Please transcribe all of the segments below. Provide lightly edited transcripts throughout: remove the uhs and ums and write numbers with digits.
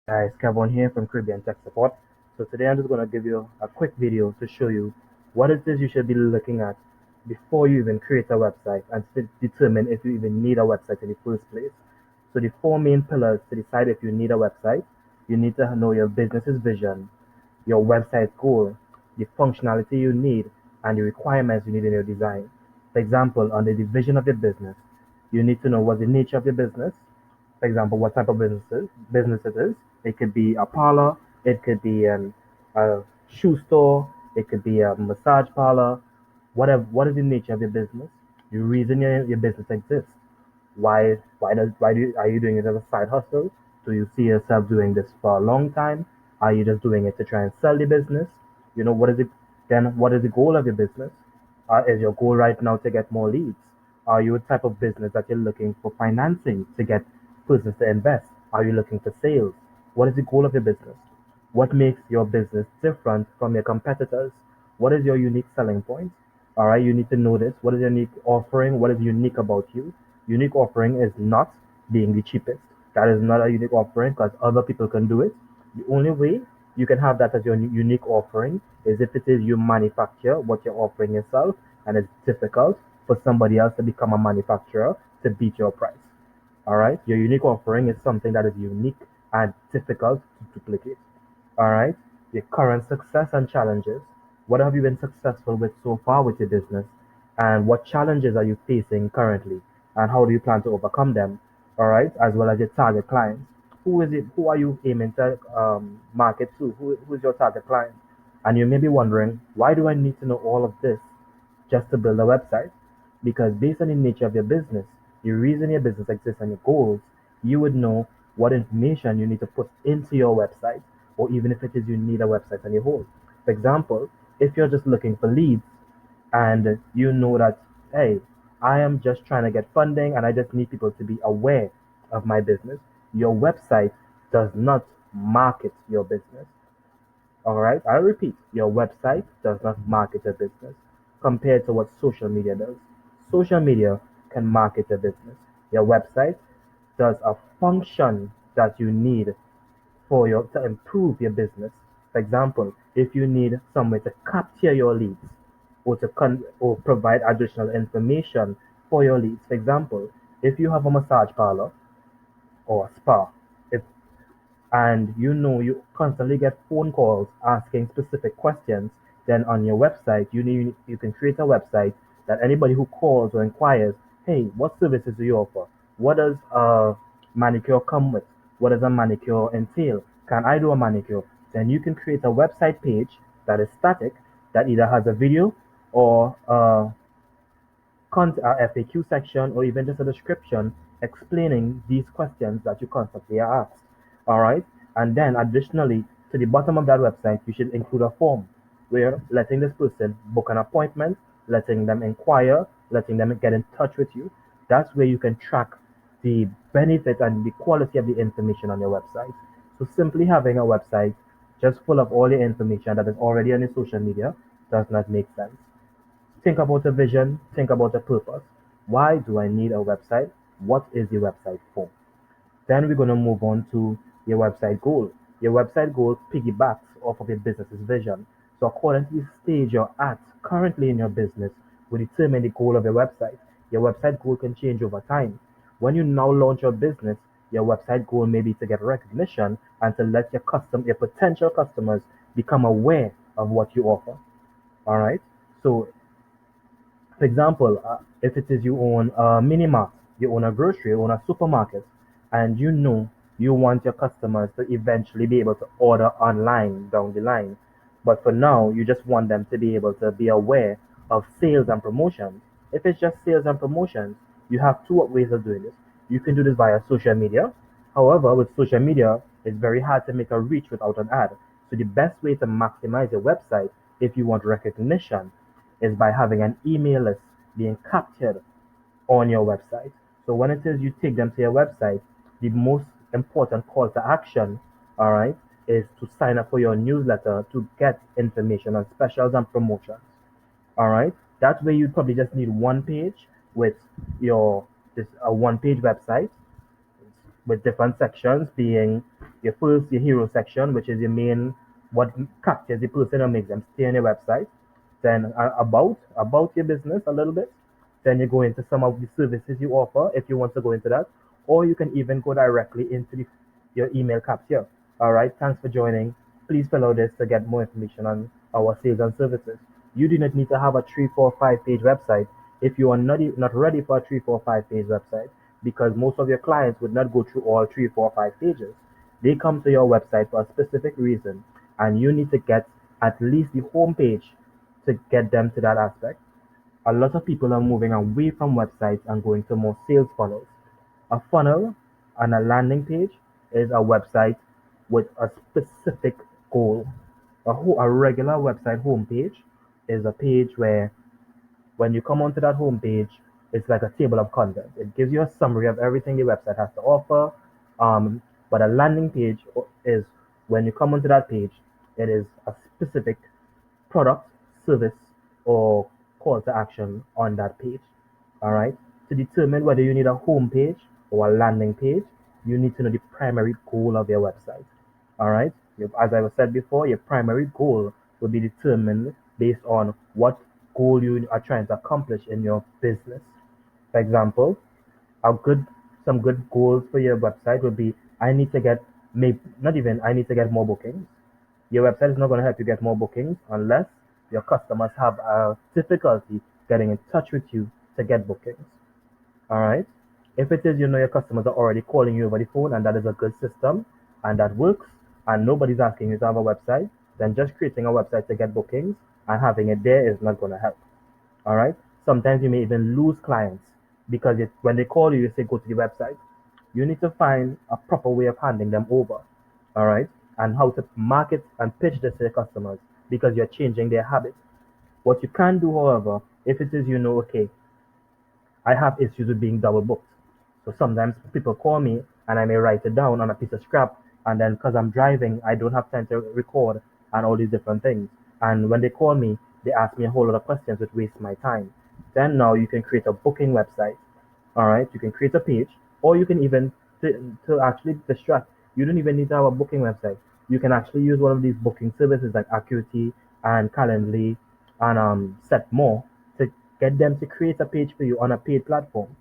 Guys, Kevin here from Caribbean Tech Support. So today I'm just going to give you a quick video to show you what it is you should be looking at before you even create a website and to determine if you even need a website in the first place. So the four main pillars to decide if you need a website: you need to know your business's vision, your website goal, the functionality you need, and the requirements you need in your design. For example, under the vision of your business, you need to know what the nature of your business, for example, what type of business it is. It could be a parlor, it could be a shoe store, it could be a massage parlor, whatever. What is the nature of your business? The reason your business exists. Are you doing it as a side hustle? Do you see yourself doing this for a long time? Are you just doing it to try and sell the business? What is it? Then what is the goal of your business? Is your goal right now to get more leads? Are you a type of business that you're looking for financing to get persons to invest? Are you looking for sales? What is the goal of your business? What makes your business different from your competitors? What is your unique selling point? All right, you need to know this. What is your unique offering? What is unique about you? Unique offering is not being the cheapest. That is not a unique offering because other people can do it. The only way you can have that as your unique offering is if it is you manufacture what you're offering yourself, and it's difficult for somebody else to become a manufacturer to beat your price. All right, your unique offering is something that is unique and difficult to duplicate. All right, your current success and challenges. What have you been successful with so far with your business? And what challenges are you facing currently? And how do you plan to overcome them? All right, as well as your target clients. Who is it? Who are you aiming to market to? Who is your target client? And you may be wondering, why do I need to know all of this just to build a website? Because based on the nature of your business, the reason your business exists and your goals, you would know what information you need to put into your website, or even if it is you need a website on your whole. For example, if you're just looking for leads and you know that, hey, I am just trying to get funding and I just need people to be aware of my business, your website does not market your business. All right, I repeat, your website does not market a business compared to what social media does. Social media can market a business. Your website does a function that you need for your to improve your business. For example, if you need somewhere to capture your leads or provide additional information for your leads. For example, if you have a massage parlor or a spa, if and you know you constantly get phone calls asking specific questions, then on your website you can create a website that anybody who calls or inquires, hey, what services do you offer? What does a manicure come with? What does a manicure entail? Can I do a manicure? Then you can create a website page that is static, that either has a video or FAQ section, or even just a description explaining these questions that you constantly are asked. All right. And then additionally, to the bottom of that website, you should include a form where letting this person book an appointment, letting them inquire, letting them get in touch with you. That's where you can track the benefit and the quality of the information on your website. So simply having a website just full of all the information that is already on your social media does not make sense. Think about a vision, think about a purpose. Why do I need a website? What is the website for? Then we're going to move on to your website goal. Your website goal piggybacks off of your business's vision. So according to the stage you're at currently in your business will determine the goal of your website. Your website goal can change over time. When you now launch your business, your website goal may be to get recognition and to let your potential customers become aware of what you offer. All right. So for example, if it is you own a mini mart, you own a grocery, you own a supermarket, and you know you want your customers to eventually be able to order online down the line. But for now, you just want them to be able to be aware of sales and promotions. If it's just sales and promotions, you have two ways of doing this. You can do this via social media. However, with social media, it's very hard to make a reach without an ad. So the best way to maximize your website if you want recognition is by having an email list being captured on your website. So when it is you take them to your website, the most important call to action, all right, is to sign up for your newsletter to get information on specials and promotions. All right, that way you probably just need one page with your this a one page website with different sections being your hero section, which is your main, what captures the person and makes them stay on your website. Then about your business a little bit. Then you go into some of the services you offer if you want to go into that, or you can even go directly into your email capture. All right. Thanks for joining. Please follow this to get more information on our sales and services. You do not need to have a 3, 4, 5 page website if you are not ready for a 3, 4, 5 page website, because most of your clients would not go through all 3, 4, 5 pages. They come to your website for a specific reason, and you need to get at least the home page to get them to that aspect. A lot of people are moving away from websites and going to more sales funnels. A funnel and a landing page is a website with a specific goal. A regular website homepage is a page where when you come onto that homepage, it's like a table of contents. It gives you a summary of everything the website has to offer. Um, but a landing page is when you come onto that page, it is a specific product, service, or call to action on that page. All right. To determine whether you need a home page or a landing page, you need to know the primary goal of your website. All right. As I said before, your primary goal will be determined based on what goal you are trying to accomplish in your business. For example, a good some good goals for your website would be I need to get maybe not even I need to get more bookings. Your website is not going to help you get more bookings unless your customers have a difficulty getting in touch with you to get bookings. All right. If it is, your customers are already calling you over the phone and that is a good system and that works and nobody's asking you to have a website, then just creating a website to get bookings and having it there is not going to help. All right. Sometimes you may even lose clients because when they call you, you say go to the website. You need to find a proper way of handing them over. All right. And how to market and pitch this to your customers because you're changing their habits. What you can do, however, if it is, okay, I have issues with being double booked. So sometimes people call me and I may write it down on a piece of scrap. And then because I'm driving, I don't have time to record and all these different things. And when they call me, they ask me a whole lot of questions which waste my time. Then now you can create a booking website. All right, you can create a page, or you can even to actually distract. You don't even need to have a booking website. You can actually use one of these booking services like Acuity and Calendly and Setmore to get them to create a page for you on a paid platform.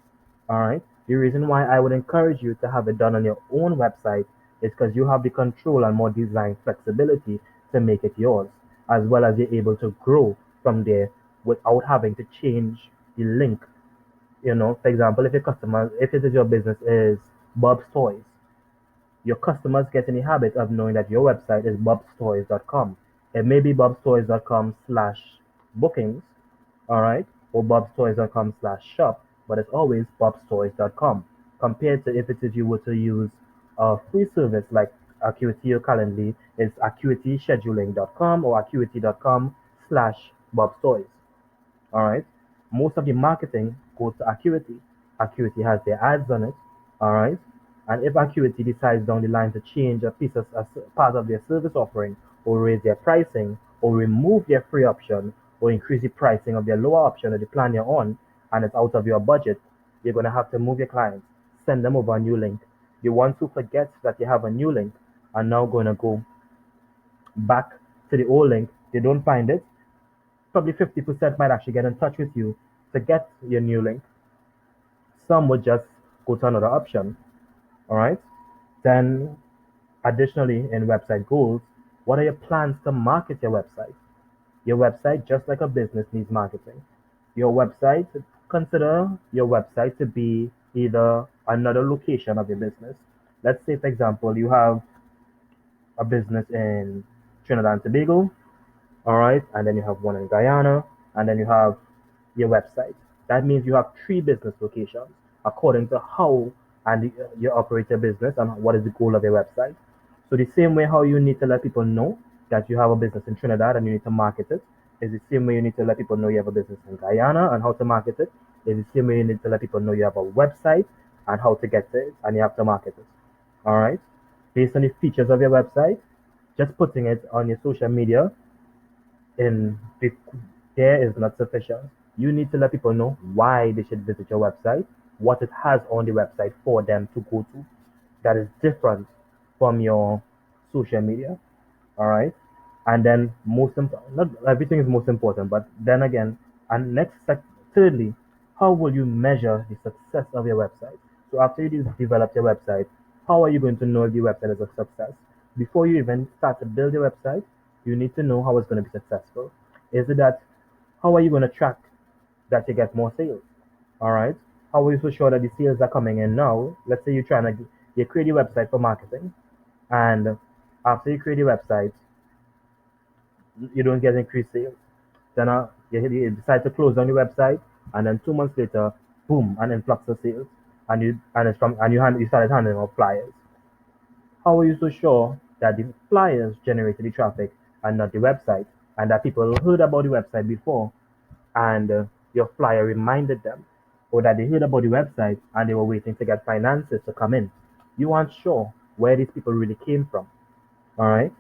All right. The reason why I would encourage you to have it done on your own website is because you have the control and more design flexibility to make it yours, as well as you're able to grow from there without having to change the link. For example, if it is your business is Bob's Toys, your customers get in the habit of knowing that your website is bobstoys.com. It may be bobstoys.com/bookings, all right, or bobstoys.com/shop, but it's always bobstoys.com. Compared to if it is you were to use a free service like Acuity or Calendly, it's acuityscheduling.com or acuity.com/bobstoys. All right. Most of the marketing goes to Acuity. Acuity has their ads on it. All right. And if Acuity decides down the line to change a part of their service offering, or raise their pricing, or remove their free option, or increase the pricing of their lower option or the plan you're on, and it's out of your budget, you're going to have to move your clients, send them over a new link. The ones who forget that you have a new link are now going to go back to the old link. They don't find it, probably 50% might actually get in touch with you to get your new link. Some would just go to another option. All right. Then, additionally, in website goals, what are your plans to market your website? Your website, just like a business, needs marketing. Your website, consider your website to be either another location of your business. Let's say, for example, you have a business in Trinidad and Tobago, all right, and then you have one in Guyana, and then you have your website. That means you have three business locations according to how and you operate your business and what is the goal of your website. So the same way how you need to let people know that you have a business in Trinidad and you need to market it is the same way you need to let people know you have a business in Guyana and how to market it. Is the same way you need to let people know you have a website and how to get it and you have to market it. All right. Based on the features of your website, just putting it on your social media in there is not sufficient. You need to let people know why they should visit your website, what it has on the website for them to go to. That is different. from your social media. All right. And then not everything is most important, but then again, and thirdly, how will you measure the success of your website? So after you develop your website, how are you going to know if the website is a success? Before you even start to build your website, you need to know how it's going to be successful. Is it that how are you going to track that you get more sales? All right. How are you so sure that the sales are coming in now? Let's say you create your website for marketing, and after you create your website, you don't get increased sales. Then you decide to close down your website, and then 2 months later, boom, an influx of sales, and you started handing out flyers. How are you so sure that the flyers generated the traffic and not the website, and that people heard about the website before, and your flyer reminded them, or that they heard about the website and they were waiting to get finances to come in? You aren't sure where these people really came from. All right.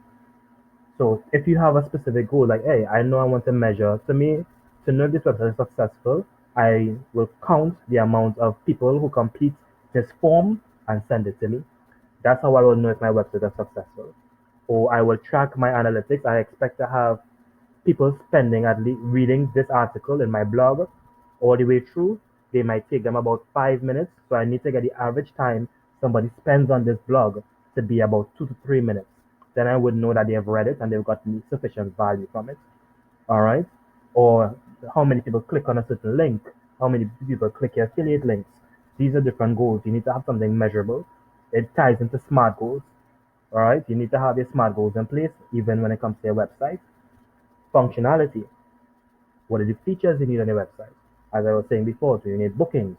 So if you have a specific goal, like, hey, I know I want to measure, to me, to know if this website is successful, I will count the amount of people who complete this form and send it to me. That's how I will know if my website is successful. Or I will track my analytics. I expect to have people spending at least reading this article in my blog all the way through. They might take them about 5 minutes. So I need to get the average time somebody spends on this blog to be about 2 to 3 minutes. Then I would know that they have read it and they've got sufficient value from it. All right. Or how many people click on a certain link, how many people click your affiliate links. These are different goals. You need to have something measurable. It ties into SMART goals. All right. You need to have your SMART goals in place, even when it comes to your website. Functionality. What are the features you need on your website? As I was saying before, do you need bookings?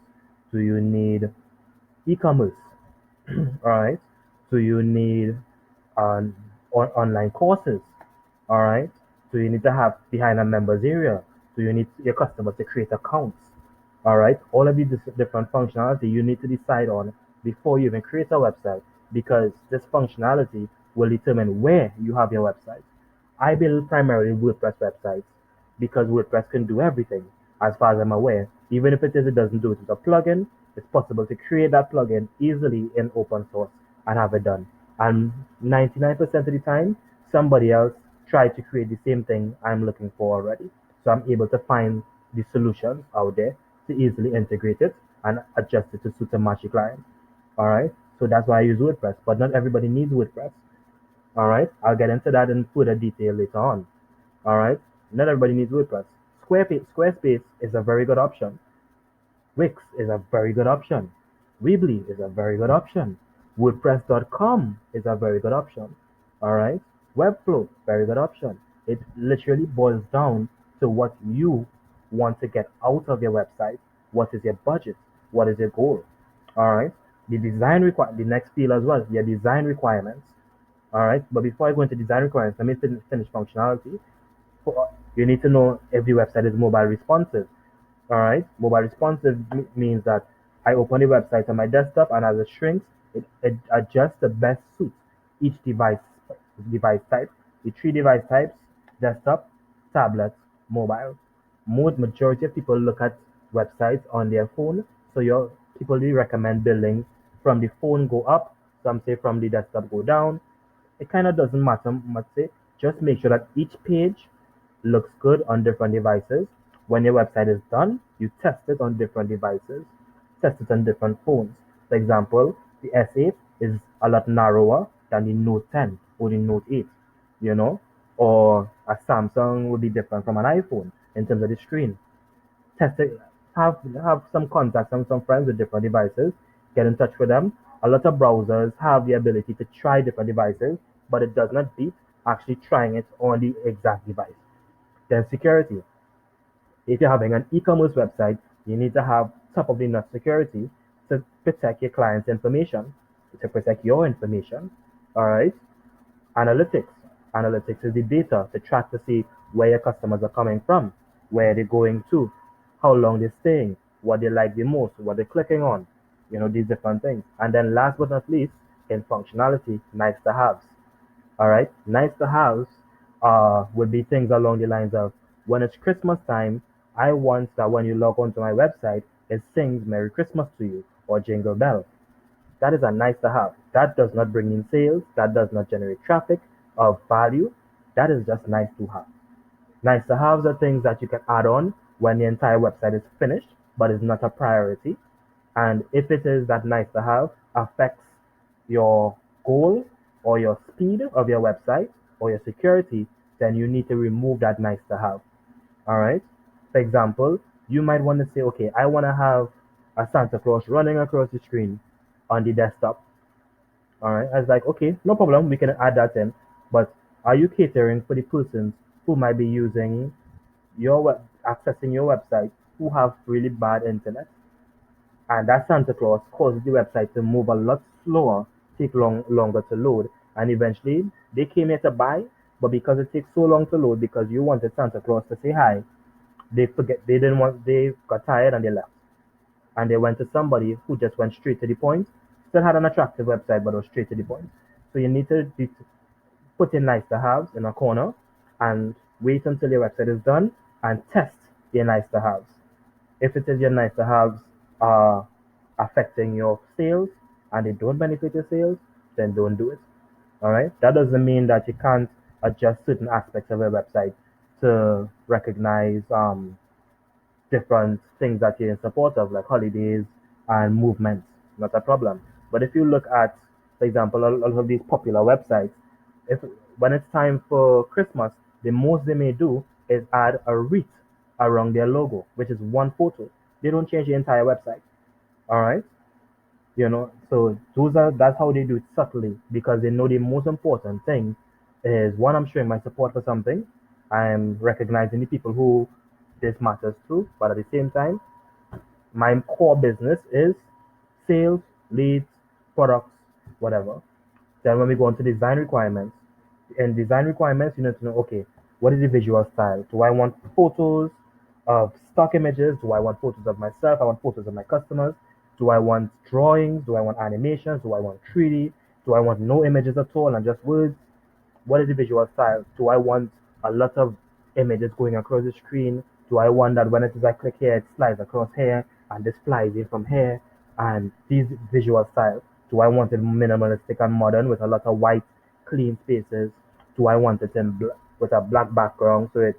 Do you need e-commerce? All right. Do you need um, online courses? All right. Do you need to have behind a members area? Do you need your customers to create accounts? All right. All of these different functionality you need to decide on before you even create a website, because this functionality will determine where you have your website. I build primarily WordPress websites because WordPress can do everything as far as I'm aware. Even if it doesn't do it with a plugin, it's possible to create that plugin easily in open source and have it done. And 99% of the time, somebody else tried to create the same thing I'm looking for already. So I'm able to find the solutions out there to easily integrate it and adjust it to suit and match your client. All right. So that's why I use WordPress, but not everybody needs WordPress. All right. I'll get into that in further detail later on. All right. Not everybody needs WordPress. Squarespace is a very good option. Wix is a very good option. Weebly is a very good option. WordPress.com is a very good option. All right. Webflow, very good option. It literally boils down to what you want to get out of your website. What is your budget? What is your goal? All right. The next field as well, your design requirements. All right. But before I go into design requirements, let me finish functionality. You need to know if the website is mobile responsive. All right. Mobile responsive means that I open the website on my desktop, and as it shrinks, it adjusts the best suit each device type. The three device types: desktop, tablet, mobile. Most majority of people look at websites on their phone, so your people really recommend building from the phone go up. Some say from the desktop go down. It kind of doesn't matter much. Say just make sure that each page looks good on different devices. When your website is done, you test it on different devices, test it on different phones. For example, the S8 is a lot narrower than the Note 10 or the Note 8, you know, or a Samsung would be different from an iPhone in terms of the screen. Test it, have some contacts and some friends with different devices, get in touch with them. A lot of browsers have the ability to try different devices, but it does not beat actually trying it on the exact device. Then security. If you're having an e-commerce website, you need to have top of the notch security to protect your client's information, to protect your information. All right. Analytics. Analytics is the data to track to see where your customers are coming from, where they're going to, how long they're staying, what they like the most, what they're clicking on, these different things. And then last but not least, in functionality, nice to haves. All right. Nice to have would be things along the lines of, when it's Christmas time, I want that when you log onto my website, it sings Merry Christmas to you or Jingle Bell. That is a nice to have. That does not bring in sales. That does not generate traffic of value. That is just nice to have. Nice to haves are things that you can add on when the entire website is finished, but is not a priority. And if it is that nice to have affects your goal or your speed of your website or your security, then you need to remove that nice to have. All right. For example, you might want to say, okay, I want to have a Santa Claus running across the screen on the desktop. All right. I was like, okay, no problem. We can add that in. But are you catering for the persons who might be using accessing your website who have really bad internet? And that Santa Claus causes the website to move a lot slower, take longer to load, and eventually they came here to buy, but because it takes so long to load, because you wanted Santa Claus to say hi, they got tired and they left, and they went to somebody who just went straight to the point. Still had an attractive website, but was straight to the point. So you need to put in nice to haves in a corner, and wait until your website is done and test your nice to haves. If it is your nice to haves are affecting your sales and they don't benefit your sales, then don't do it. All right. That doesn't mean that you can't adjust certain aspects of your website to recognize different things that you're in support of, like holidays and movements. Not a problem. But if you look at, for example, a lot of these popular websites, if when it's time for Christmas, the most they may do is add a wreath around their logo, which is one photo. They don't change the entire website. All right. So that's how they do it subtly because they know the most important thing is one, I'm showing my support for something. I'm recognizing the people who this matters to, but at the same time, my core business is sales, leads, products, whatever. Then when we go into design requirements, in design requirements, you need to know, okay, what is the visual style? Do I want photos of stock images? Do I want photos of myself? I want photos of my customers. Do I want drawings? Do I want animations? Do I want 3D? Do I want no images at all and just words? What is the visual style? Do I want a lot of images going across the screen? Do I want that when it is I click here, it slides across here and this flies in from here? And these visual styles. Do I want it minimalistic and modern with a lot of white, clean spaces? Do I want it with a black background so it's,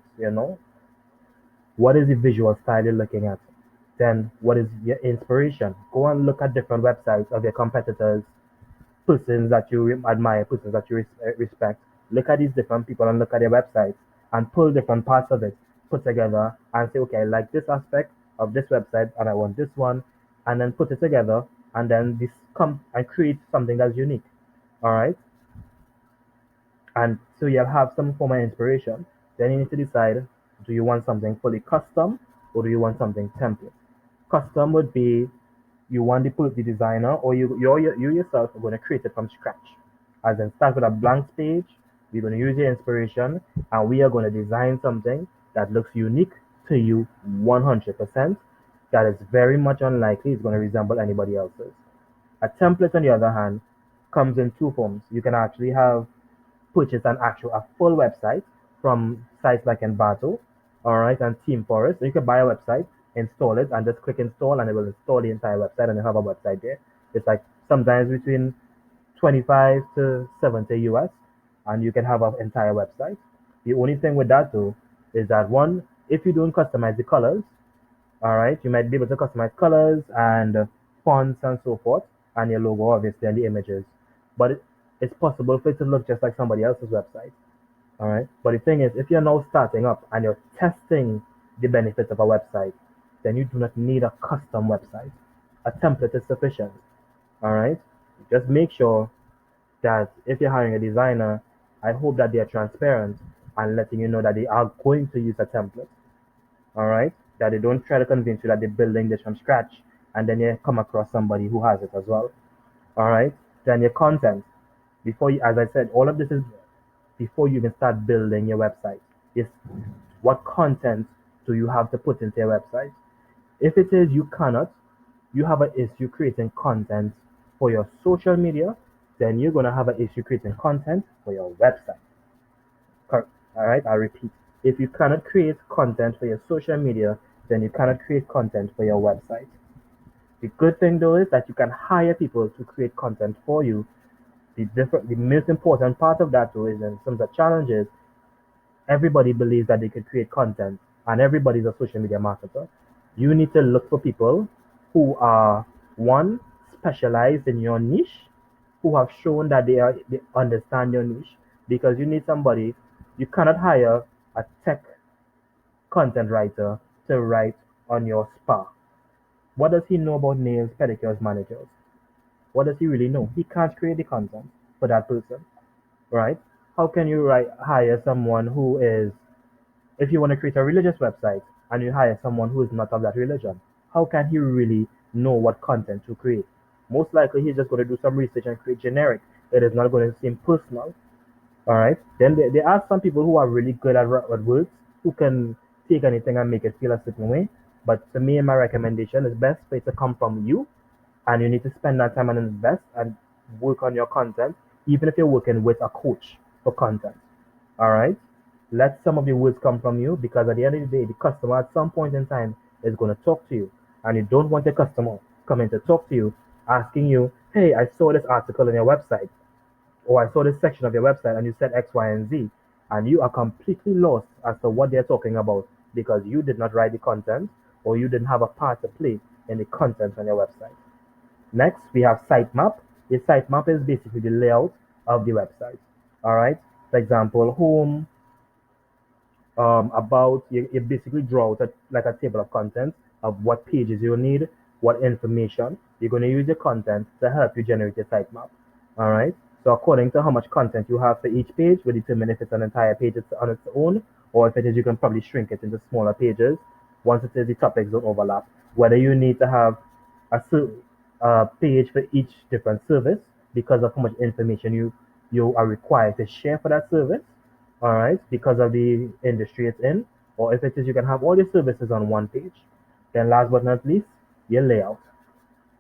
what is the visual style you're looking at? Then what is your inspiration? Go and look at different websites of your competitors, persons that you admire, persons that you respect. Look at these different people and look at their websites and pull different parts of it, put together and say, okay, I like this aspect of this website and I want this one, and then put it together and then this come and create something that's unique. All right. And so you'll have some form of inspiration. Then you need to decide, do you want something fully custom or do you want something template? Custom would be you want the designer or you yourself are going to create it from scratch. As in start with a blank page, we're going to use your inspiration and we are going to design something that looks unique to you 100%. That is very much unlikely it's going to resemble anybody else's. A template, on the other hand, comes in two forms. You can actually have purchase a full website from sites like Envato, all right, and Team Forest. So you can buy a website, install it, and just click install, and it will install the entire website, and you have a website there. It's like sometimes between 25 to 70 US, and you can have an entire website. The only thing with that though is that one, if you don't customize the colors, all right, you might be able to customize colors and fonts and so forth, and your logo obviously and the images. But it's possible for it to look just like somebody else's website. All right. But the thing is, if you're now starting up and you're testing the benefits of a website, then you do not need a custom website. A template is sufficient. All right. Just make sure that if you're hiring a designer, I hope that they are transparent and letting you know that they are going to use a template. All right. That they don't try to convince you that they're building this from scratch and then you come across somebody who has it as well. All right. Then your content. Before you, as I said, all of this is before you even start building your website. Is what content do you have to put into your website? If it is you cannot, you have an issue creating content for your social media, then you're gonna have an issue creating content for your website. All right, I repeat. If you cannot create content for your social media, then you cannot create content for your website. The good thing though is that you can hire people to create content for you The most important part of that too is in terms of challenges, everybody believes that they could create content and everybody's a social media marketer. You need to look for people who are one specialized in your niche, who have shown that they understand your niche because you need somebody you cannot hire a tech content writer to write on your spa. What does he know about nails, pedicures, manicures? What does he really know? He can't create the content for that person, right? How can you hire someone who is, if you want to create a religious website and you hire someone who is not of that religion, how can he really know what content to create? Most likely he's just going to do some research and create generic. It is not going to seem personal. All right. Then there are some people who are really good at words who can take anything and make it feel a certain way. But to me, my recommendation is best for it to come from you, and you need to spend that time and invest and work on your content, even if you're working with a coach for content. All right. Let some of your words come from you because at the end of the day, the customer at some point in time is going to talk to you, and you don't want the customer coming to talk to you, asking you, "Hey, I saw this article on your website, or I saw this section of your website and you said X, Y, and Z," and you are completely lost as to what they're talking about because you did not write the content or you didn't have a part to play in the content on your website. Next, we have sitemap. A sitemap is basically the layout of the website. All right. For example, home, about, you basically draw out like a table of contents of what pages you need, what information. You're going to use your content to help you generate your sitemap. All right. So according to how much content you have for each page will determine if it's an entire page on its own, or if it is, you can probably shrink it into smaller pages once it is the topics don't overlap. Whether you need to have a page for each different service because of how much information you are required to share for that service, all right, because of the industry it's in, or if it is, you can have all your services on one page. Then last but not least, your layout.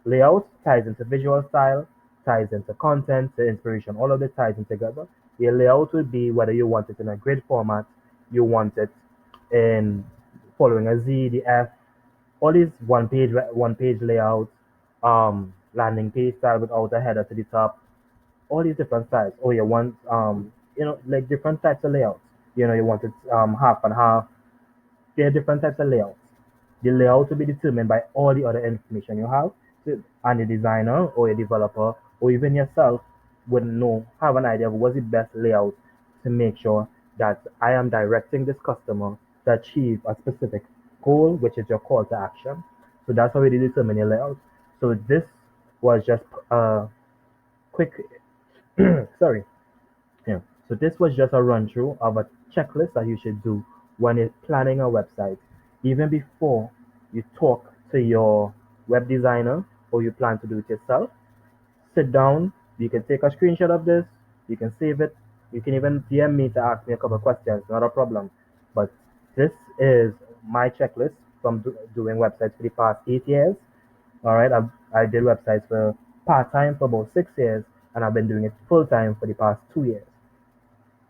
Layout ties into visual style, ties into content, the inspiration, all of it ties in together. Your layout would be whether you want it in a grid format, you want it in following a Z, the F, all these one page layouts, landing page style without a header to the top, all these different styles. Or you want like different types of layouts. You want it half and half. There are different types of layouts. The layout will be determined by all the other information you have, and the designer or a developer or even yourself would have an idea of what's the best layout to make sure that I am directing this customer to achieve a specific goal, which is your call to action. So that's how we determine your layout. So this was just a quick, sorry, yeah. So this was just a run through of a checklist that you should do when you're planning a website. Even before you talk to your web designer or you plan to do it yourself, sit down. You can take a screenshot of this. You can save it. You can even DM me to ask me a couple of questions. Not a problem. But this is my checklist from doing websites for the past 8 years. All right. I did websites for part time for about 6 years, and I've been doing it full time for the past 2 years.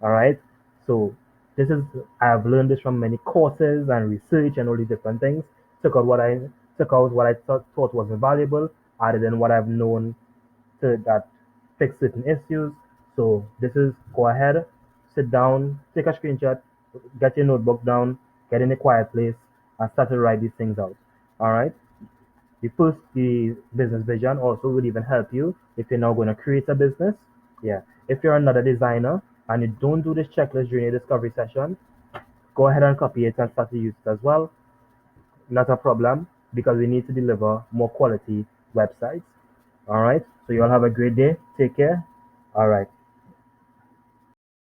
All right. So this is I have learned this from many courses and research and all these different things. Took out what I thought was valuable, added in what I've known to that fix certain issues. So this is go ahead, sit down, take a screenshot, get your notebook down, get in a quiet place, and start to write these things out. All right. The business vision also will even help you if you're now going to create a business. Yeah. If you're another designer and you don't do this checklist during your discovery session, go ahead and copy it and start to use it as well. Not a problem because we need to deliver more quality websites. All right. So you all have a great day. Take care. All right.